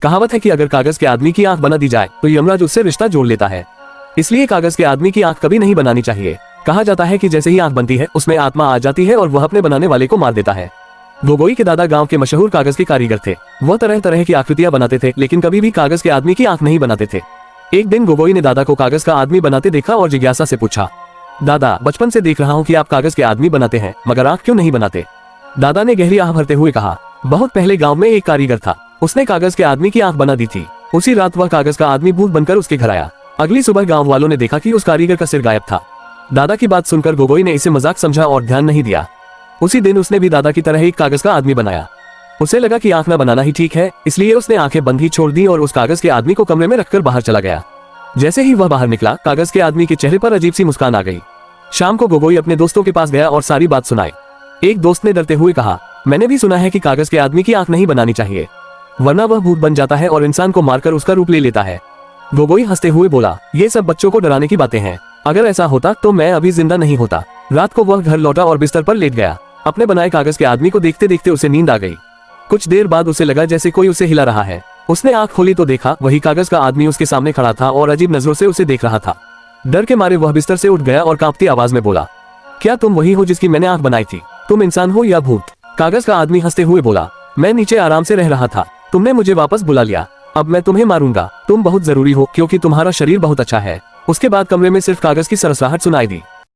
कहावत है कि अगर कागज के आदमी की आंख बना दी जाए तो यमराज उससे रिश्ता जोड़ लेता है, इसलिए कागज के आदमी की आंख कभी नहीं बनानी चाहिए। कहा जाता है कि जैसे ही आंख बनती है उसमें आत्मा आ जाती है और वह अपने बनाने वाले को मार देता है। गोगोई के दादा गांव के मशहूर कागज के कारीगर थे। वह तरह तरह की आकृतियां बनाते थे, लेकिन कभी भी कागज के आदमी की आंख नहीं बनाते थे। एक दिन गोगोई ने दादा को कागज का आदमी बनाते देखा और जिज्ञासा से पूछा, दादा, बचपन से देख रहा हूँ कि आप कागज के आदमी बनाते हैं, मगर आंख क्यों नहीं बनाते? दादा ने गहरी आह भरते हुए कहा, बहुत पहले गांव में एक कारीगर था, उसने कागज के आदमी की आंख बना दी थी। उसी रात वह कागज का आदमी भूत बनकर उसके घर आया। अगली सुबह गांव वालों ने देखा कि उस कारीगर का सिर गायब था। दादा की बात सुनकर गोगोई ने इसे मजाक समझा और ध्यान नहीं दिया। उसी दिन उसने भी दादा की तरह एक कागज का आदमी बनाया। उसे लगा कि आंख न बनाना ही ठीक है, इसलिए उसने आंखें बंद ही छोड़ दी और उस कागज के आदमी को कमरे में रखकर बाहर चला गया। जैसे ही वह बाहर निकला, कागज के आदमी के चेहरे पर अजीब सी मुस्कान आ गई। शाम को गोगोई अपने दोस्तों के पास गया और सारी बात सुनाई। एक दोस्त ने डरते हुए कहा, मैंने भी सुना है कि कागज के आदमी की आंख नहीं बनानी चाहिए, वरना वह भूत बन जाता है और इंसान को मारकर उसका रूप ले लेता है। गोगोई हंसते हुए बोला, ये सब बच्चों को डराने की बातें हैं, अगर ऐसा होता तो मैं अभी जिंदा नहीं होता। रात को वह घर लौटा और बिस्तर पर लेट गया। अपने बनाए कागज के आदमी को देखते देखते उसे नींद आ गई। कुछ देर बाद उसे लगा जैसे कोई उसे हिला रहा है। उसने आंख खोली तो देखा वही कागज का आदमी उसके सामने खड़ा था और अजीब नजरों से उसे देख रहा था। डर के मारे वह बिस्तर से उठ गया और कांपती आवाज में बोला, क्या तुम वही हो जिसकी मैंने आंख बनाई थी? तुम इंसान हो या भूत? कागज का आदमी हंसते हुए बोला, मैं नीचे आराम से रह रहा था, तुमने मुझे वापस बुला लिया, अब मैं तुम्हें मारूंगा। तुम बहुत जरूरी हो क्योंकि तुम्हारा शरीर बहुत अच्छा है। उसके बाद कमरे में सिर्फ कागज की सरसराहट सुनाई दी।